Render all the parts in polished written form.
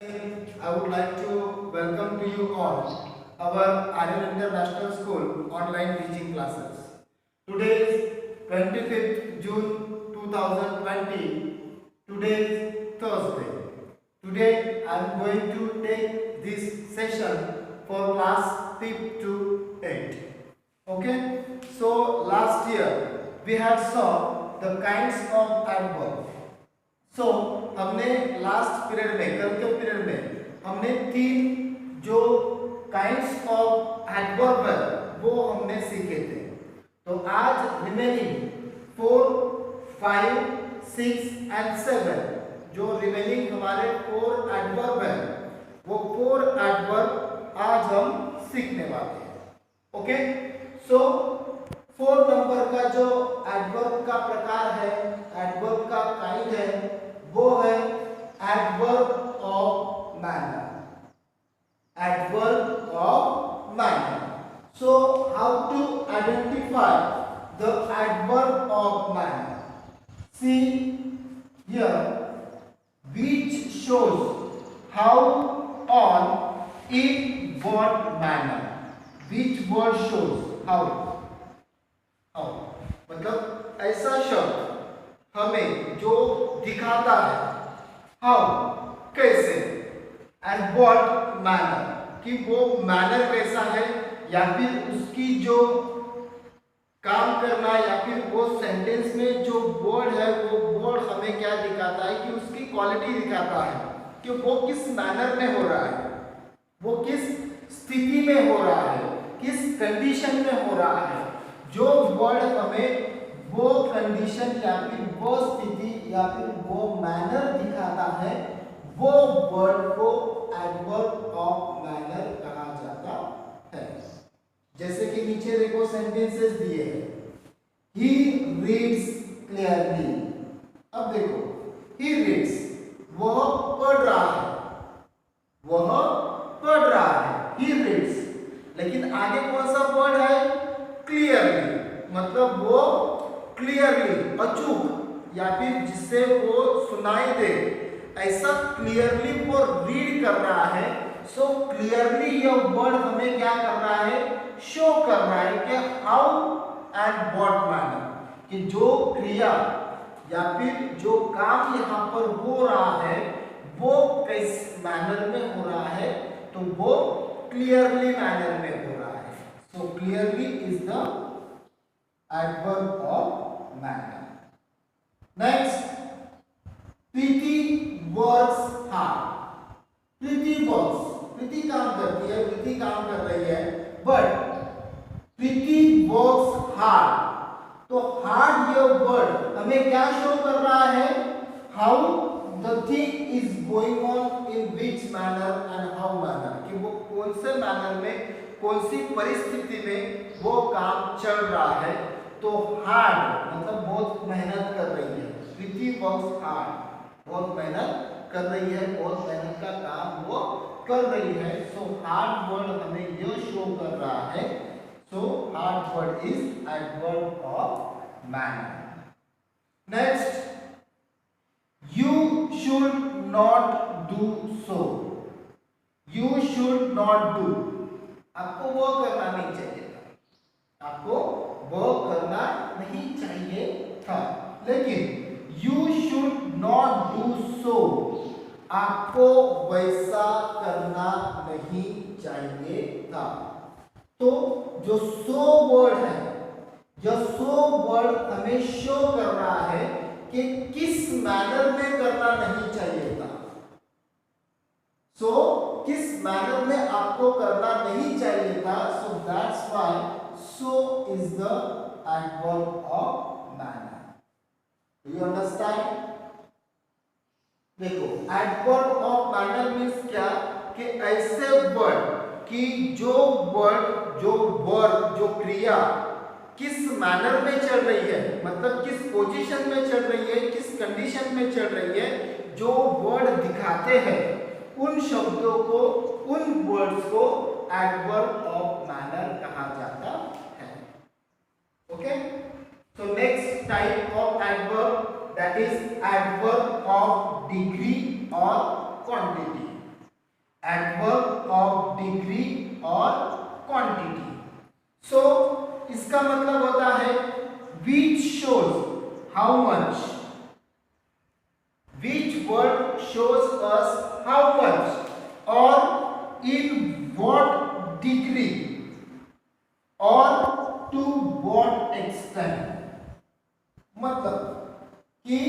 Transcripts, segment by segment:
I would like to welcome to you all our Aryan International School online teaching classes. Today is 25th June 2020. Today is Thursday. Today I am going to take this session for class 5th to 8. Okay? So last year we had saw the kinds of adverb. सो हमने last period में कल के period में हमने तीन जो kinds of adverb है वो हमने सीखे थे। तो आज रिमेनिंग 4, 5, 6 एंड 7 जो रिमेनिंग हमारे 4 एडवर्ब है वो 4 एडवर्ब आज हम सीखने वाले हैं। ओके, सो 4 नंबर का जो एडवर्ब का प्रकार है, एडवर्ब का काइंड है, वो है adverb of manner. Adverb of manner. So how to identify the adverb of manner? See here which shows how, on, in what manner. Which word shows how? How मतलब ऐसा शब्द हमें जो दिखाता है, हाउ कैसे, एंड व्हाट मैनर कि वो मैनर कैसा है, या फिर उसकी जो काम करना, या फिर वो सेंटेंस में जो वर्ड है वो वर्ड हमें क्या दिखाता है कि उसकी क्वालिटी दिखाता है कि वो किस मैनर में हो रहा है, वो किस स्थिति में हो रहा है, किस कंडीशन में हो रहा है। जो वर्ड हमें वो कंडीशन या फिर वो स्थिति या फिर वो मैनर दिखाता है, वो वर्ड को एडवर्ब ऑफ मैनर कहा जाता है। जैसे कि नीचे देखो सेंटेंसेस दिए हैं, ही रीड्स क्लियरली। अब देखो ही रीड्स, वह पढ़ रहा है, वह पढ़ रहा है, ही रीड्स। लेकिन आगे कौन सा वर्ड है? क्लियरली, मतलब वो क्लियरली, अचूक, या फिर जिससे वो सुनाई दे, ऐसा क्लियरली वो रीड कर रहा है। सो क्लियरली ये वर्ड हमें क्या कर रहा है? शो कर रहा है कि हाउ एंड व्हाट मैनर, कि जो क्रिया या फिर जो काम यहाँ पर हो रहा है वो किस मैनर में हो रहा है, तो वो क्लियरली मैनर में हो रहा है। So clearly is the adverb of manner. Next, Preeti works hard. Preeti works, Preeti काम करती है, प्रीति काम कर रही है, बट प्रीति वर्क्स हार्ड। तो हार्ड ये वर्ड हमें क्या शो कर रहा है? How the thing is going on, in which manner and how manner, कि वो कौन से मैनर में, कौन सी परिस्थिति में वो काम चल रहा है। तो हार्ड मतलब बहुत मेहनत कर रही है, प्रीति वर्क्स हार्ड, बहुत मेहनत कर रही है, बहुत मेहनत का काम वो कर रही है। सो हार्ड वर्ड हमें ये शो कर रहा है। So hard word is adverb of manner. Next, you should not do so. You should not do, आपको वो करना नहीं चाहिए था, आपको वो करना नहीं चाहिए था। लेकिन you should not do so, आपको वैसा करना नहीं चाहिए था। तो जो सो वर्ड है, जो सो वर्ड हमें शो कर रहा है कि किस मैनर में करना नहीं चाहिए था। सो किस मैनर में आपको करना नहीं चाहिए था। So that's why so is the adverb of manner. Do you understand? देखो adverb of manner means क्या, कि ऐसे वर्ड कि जो वर्ड, जो वर्ब, जो क्रिया किस मैनर में चल रही है, मतलब किस पोजीशन में चल रही है, किस कंडीशन में चल रही है, जो वर्ड दिखाते हैं उन शब्दों को, उन वर्ड्स को एडवर्ब ऑफ मैनर कहा जाता है। Okay, so next type of adverb, that is adverb of degree or quantity. Adverb of degree और क्वांटिटी। सो इसका मतलब होता है which shows how much, which word shows us how much or in what degree or to what extent। मतलब कि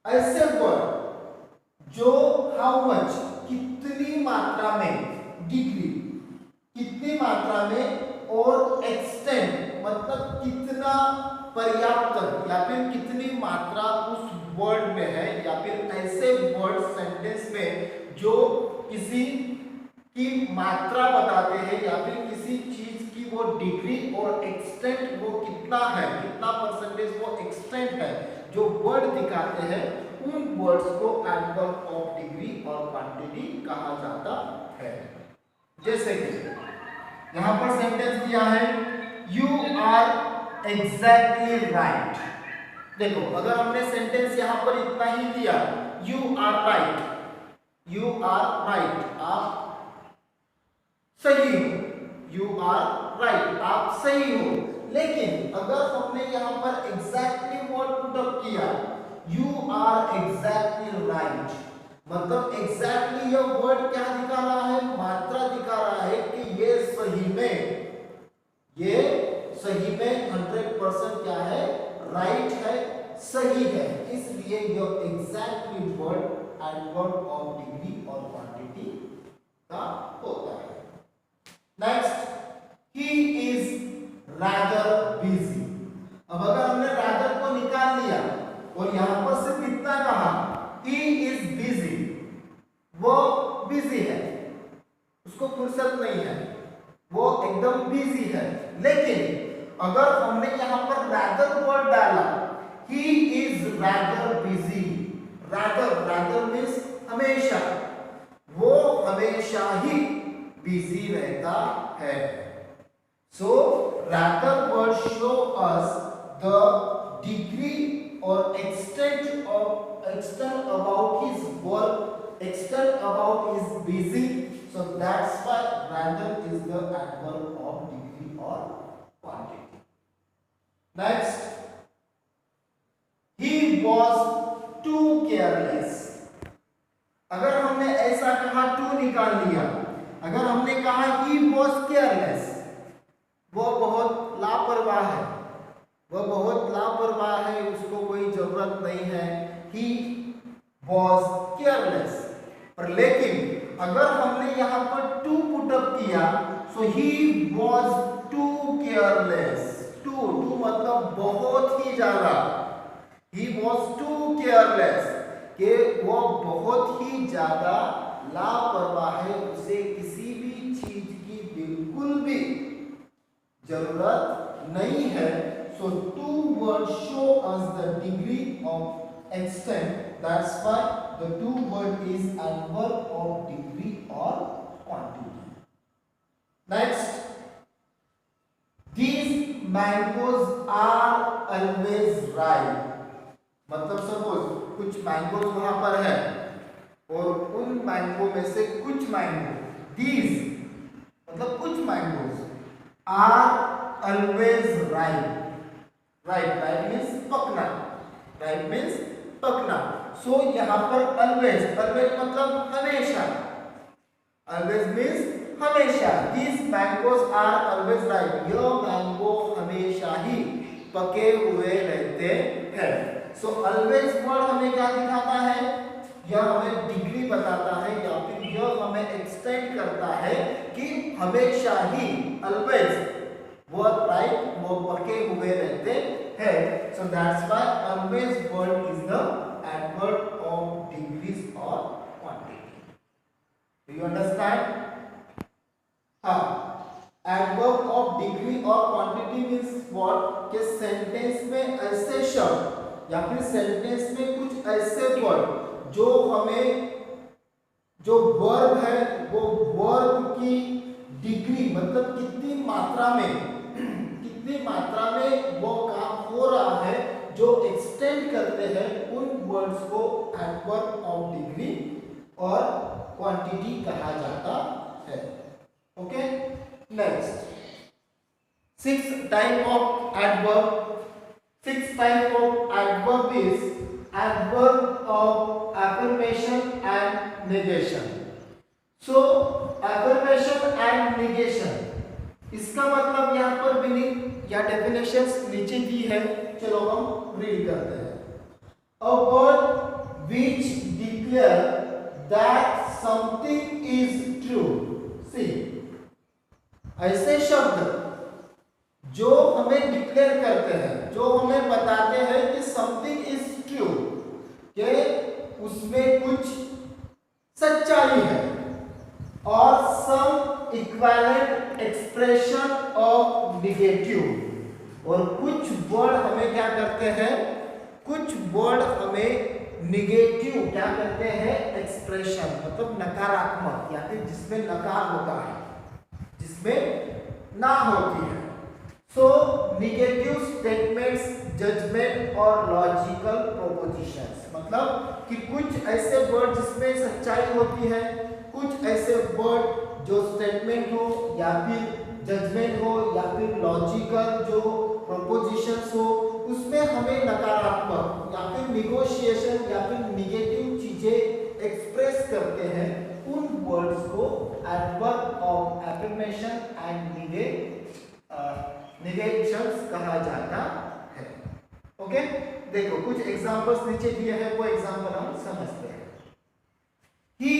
ऐसे word जो how much कितनी मात्रा में, डिग्री कितनी मात्रा में, और एक्सटेंट मतलब कितना पर्याप्त या फिर कितनी मात्रा उस वर्ड में है, या फिर ऐसे वर्ड सेंटेंस में जो किसी की मात्रा बताते हैं या फिर किसी चीज की वो डिग्री और एक्सटेंट वो कितना है, कितना परसेंटेज वो एक्सटेंट है, जो वर्ड दिखाते हैं उन वर्ड्स को एडवर्ब ऑफ डिग्री और क्वांटिटी कहा जाता है। जैसे कि यहां पर सेंटेंस दिया है यू आर एग्जैक्टली राइट। देखो अगर हमने सेंटेंस यहां पर इतना ही दिया you are right, you are right, आप सही हो, यू आर राइट, आप सही हो। लेकिन अगर हमने यहां पर एग्जैक्टली वर्ड पुट अप किया यू आर एग्जैक्टली राइट, मतलब एग्जैक्टली यह वर्ड क्या दिखा रहा है, मात्रा दिखा रहा है कि ये सही में 100% क्या है, राइट है, सही है। इसलिए यह exactly word adverb of degree और क्वांटिटी का होता है। Next, he is rather busy. अब अगर हमने रादर को निकाल लिया और यहां पर सिर्फ इतना कहा he is busy, वो बिजी है, उसको फुर्सत नहीं है, वो एकदम बिजी है। लेकिन अगर हमने यहां पर rather वर्ड डाला he is rather busy, rather means हमेशा, वो हमेशा ही बिजी रहता है। So rather word show us the degree or extent about his work, extent about his busy. So that's why rather is the adverb of degree or quantity. Next, he was too careless। अगर हमने ऐसा कहा to निकाल लिया, अगर हमने कहा he was careless, वो बहुत लापरवाह है, वह बहुत लापरवाह है, उसको कोई जरूरत नहीं है, he was careless। पर लेकिन अगर हमने यहाँ पर टू पुट अप किया so he was too careless, too मतलब बहुत ही ज्यादा, he was too careless कि वो बहुत ही ज्यादा लापरवाह है, उसे किसी भी चीज की बिल्कुल भी जरूरत नहीं है। So two words show us the degree of extent. That's why the two word is adverb of degree or quantity. Next, these mangoes are always ripe। मतलब सपोज कुछ मैंगोज वहां पर है और उन मैंगो में से कुछ मैंगो, these मतलब कुछ mangoes are always ripe। Ripe means पकना, राइट मीन्स पकना। सो यहाँ पर always मतलब हमेशा, always मीन्स हमेशा। These mangoes are always ripe, यह मैंगो हमेशा ही पके हुए रहते हैं। सो always वर्ड हमें क्या दिखाता है, यह हमें डिग्री बताता है या फिर यह हमें एक्सटेंड करता है कि हमेशा ही always वो राइट वो पके हुए रहते हैं। So that's why always word is the adverb of degrees और क्वांटिटी। Do you understand? हाँ, एडवर्ब ऑफ डिग्री और क्वांटिटी मींस व्हाट के सेंटेंस में ऐसे शब्द या फिर सेंटेंस में कुछ ऐसे वर्ड जो हमें, जो वर्ब है वो वर्ब की डिग्री मतलब कितनी मात्रा में वो काम हो रहा है, जो एक्सटेंड करते हैं उन वर्ड्स को एडवर्ब ऑफ डिग्री और क्वांटिटी कहा जाता है। Okay, next 6 type of adverb. 6 type of adverb is adverb of affirmation and negation. So affirmation and negation, इसका मतलब यहाँ पर मीनिंग या डेफिनेशंस नीचे दी है, चलो हम रीड करते हैं। A word which declare that something is true। See, ऐसे शब्द जो हमें डिक्लेयर करते हैं, जो हमें बताते हैं कि समथिंग इज ट्रू, कि उसमें कुछ सच्चाई है, और सम इक्विवेलेंट एक्सप्रेशन ऑफ निगेटिव, और कुछ वर्ड हमें क्या करते हैं, कुछ वर्ड हमें निगेटिव क्या करते हैं, एक्सप्रेशन, मतलब नकारात्मक, या फिर जिसमें नकार होता है, जिसमें ना होती है। सो निगेटिव स्टेटमेंट्स, जजमेंट और लॉजिकल प्रोपोजिशंस, मतलब कि कुछ ऐसे वर्ड जिसमें सच्चाई होती है, कुछ ऐसे वर्ड जो स्टेटमेंट हो या फिर जजमेंट हो या फिर लॉजिकल जो प्रोपोजिशंस हो, उसमें हमें नकारात्मक या फिर निगोशिएशन या फिर निगेटिव चीजें एक्सप्रेस करते हैं, उन वर्ड्स को एडवर्ब ऑफ अफर्मेशन एंड नेगेशंस कहा जाता है। ओके, देखो कुछ एग्जांपल्स नीचे दिए हैं, वो एग्जांपल हम समझते हैं। He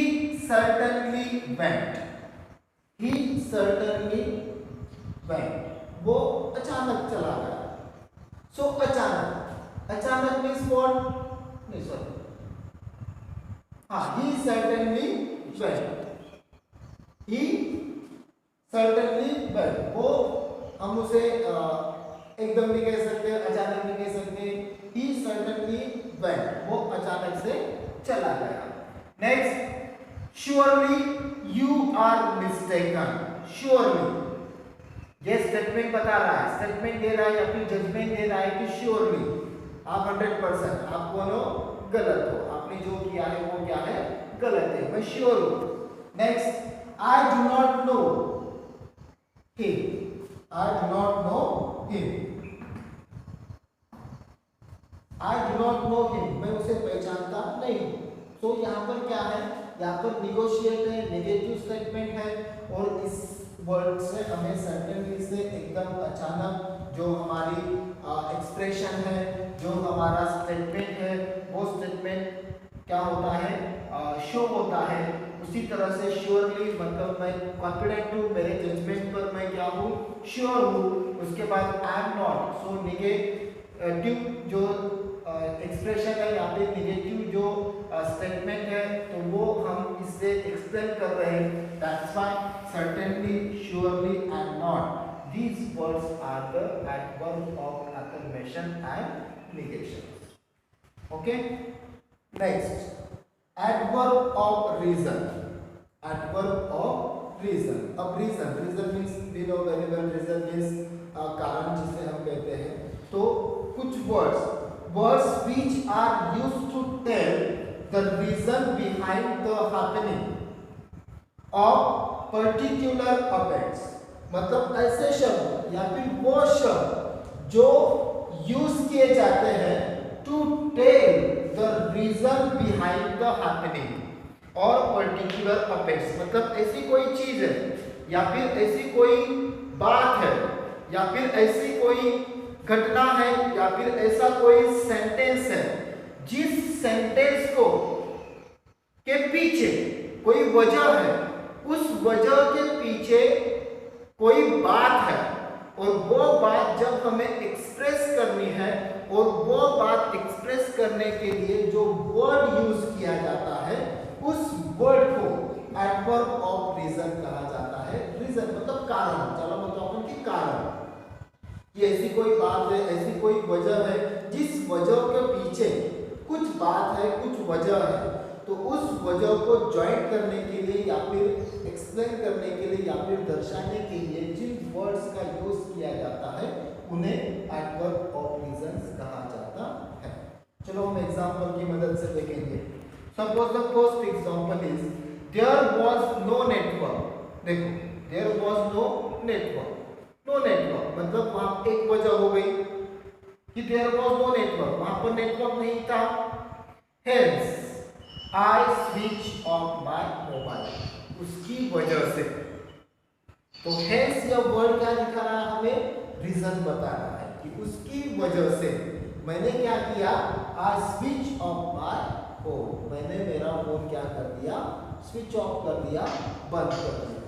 certainly went। He certainly went, वो अचानक चला गया। सो अचानक मीन्स व्हाट, नहीं सॉरी, हाँ, he certainly went। He certainly went, वो हम उसे एकदम नहीं कह सकते, अचानक नहीं कह सकते। He certainly went, वो अचानक से चला गया। Next, surely you are mistaken। surely, ये स्टेटमेंट बता रहा है, स्टेटमेंट दे रहा है या फिर जजमेंट दे रहा है कि श्योरली आप 100% आप बोलो गलत हो, आपने जो किया है वो क्या है, गलत है, मैं श्योर हूं। Next, I do not know him. I do not know him. I do not know him, मैं उसे पहचानता नहीं। तो यहाँ पर क्या है, यहाँ पर निगोशिएट है, नेगेटिव स्टेटमेंट है, और इस वर्ड से हमें सर्टेनली से एकदम अचानक जो हमारी एक्सप्रेशन है, जो हमारा स्टेटमेंट है, वो स्टेटमेंट क्या होता है, शो होता है। उसी तरह से श्योरली मतलब मैं कॉन्फिडेंट हूँ, मेरे जजमेंट पर मैं क्या हूँ, श्योर हूँ। उसके बाद I am not, so negative जो एक्सप्रेशन है या फिर निगेटिव जो स्टेटमेंट है, तो वो हम इससे एक्सप्लेन कर रहे हैं। That's why certainly, surely and not, these words are the adverb of affirmation and negation. Okay, next, adverb of reason। adverb of reason, अब reason means we know very well, reason means कारण जिसे हम कहते हैं। तो कुछ words which are used to tell the reason behind the happening of particular affects, मतलब ऐसे शब्द या फिर वो शब्द जो यूज किए जाते हैं to tell the reason behind the happening और पर्टिकुलर अफेक्ट्स, मतलब ऐसी कोई चीज है या फिर ऐसी कोई बात है या फिर ऐसी कोई घटना है या फिर ऐसा कोई सेंटेंस है, जिस सेंटेंस को के पीछे कोई वजह है, उस वजह के पीछे कोई बात है, और वो बात जब हमें एक्सप्रेस करनी है, और वो बात एक्सप्रेस करने के लिए जो वर्ड यूज किया जाता है, उस वर्ड को एडवर्ब ऑफ रीजन कहा जाता है। रीजन मतलब कारण, चलो मतलब अपन की कारण, ये ऐसी कोई बात है, ऐसी कोई वजह है, जिस वजह के पीछे कुछ बात है, कुछ वजह है, तो उस वजह को ज्वाइन करने के लिए या फिर एक्सप्लेन करने के लिए या फिर दर्शाने के लिए जिन वर्ड्स का यूज किया जाता है, उन्हें एडवर्ब ऑफ रीजंस कहा जाता है। चलो हम एग्जांपल की मदद से देखेंगे। Suppose the first example is there was no network. देखो there was no network. No network मतलब वहां एक वजह हो गई कि there was no network, वहां पर नेटवर्क नहीं था. Hence I switch off my mobile. उसकी वजह से. तो hence यह वर्ड क्या दिखा रहा है हमें? रीजन बता रहा है कि उसकी वजह से मैंने क्या किया? I switch off my phone. मैंने मेरा फोन क्या कर दिया? स्विच ऑफ कर दिया, बंद कर दिया.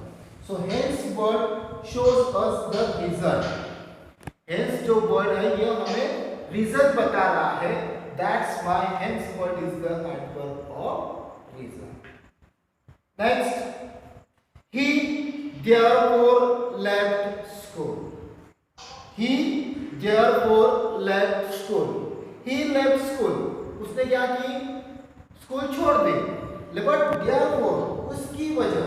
So hence word shows us the reason. Hence जो word है ये हमें रीजन बता रहा है. That's why hence word is the adverb of reason. Next, he therefore left school. He therefore left school. He left school. उसने क्या की? स्कूल छोड़ दी. But therefore उसकी वजह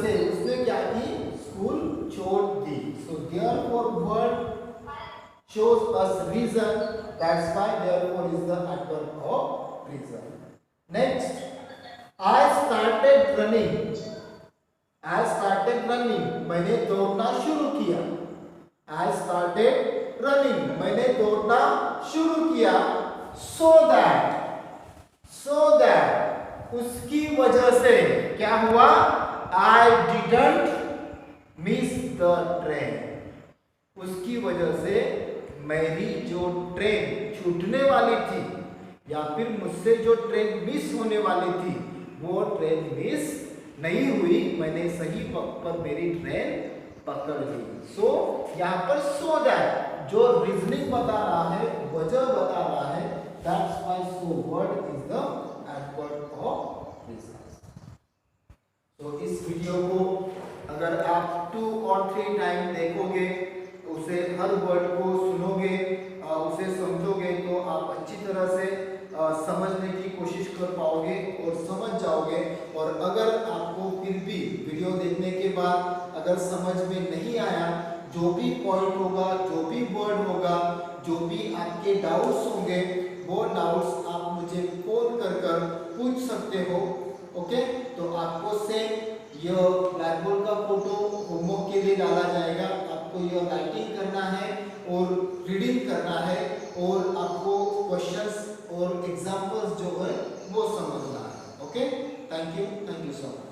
से उसने क्या की? स्कूल छोड़ दी. So therefore word shows us reason. That's why therefore is the adverb of reason. Next, I started running. I started running. मैंने दौड़ना शुरू किया. I started running. मैंने दौड़ना शुरू किया. So that उसकी वजह से क्या हुआ? I didn't miss the train. उसकी वजह से मेरी जो ट्रेन छूटने वाली थी या फिर मुझसे जो ट्रेन मिस होने वाली थी वो ट्रेन मिस नहीं हुई. मैंने सही वक्त पर मेरी ट्रेन पकड़ ली. सो यहाँ पर so that जो रीजनिंग बता रहा है, वजह बता रहा है. That's why so word is the adverb of reason. तो इस वीडियो को अगर आप 2 और 3 टाइम देखोगे, उसे हर वर्ड को सुनोगे, उसे समझोगे तो आप अच्छी तरह से समझने की कोशिश कर पाओगे और समझ जाओगे. और अगर आपको फिर भी वीडियो देखने के बाद अगर समझ में नहीं आया, जो भी पॉइंट होगा, जो भी वर्ड होगा, जो भी आपके डाउट्स होंगे, वो डाउट्स आप मुझे फोन कर पूछ सकते हो. ओके, तो आपको सेम यह ब्लैक बोर्ड का फोटो होमवर्क के लिए डाला जाएगा. आपको यह राइटिंग करना है और रीडिंग करना है और आपको क्वेश्चंस और एग्जांपल्स जो है वो समझना है. Okay, thank you so much.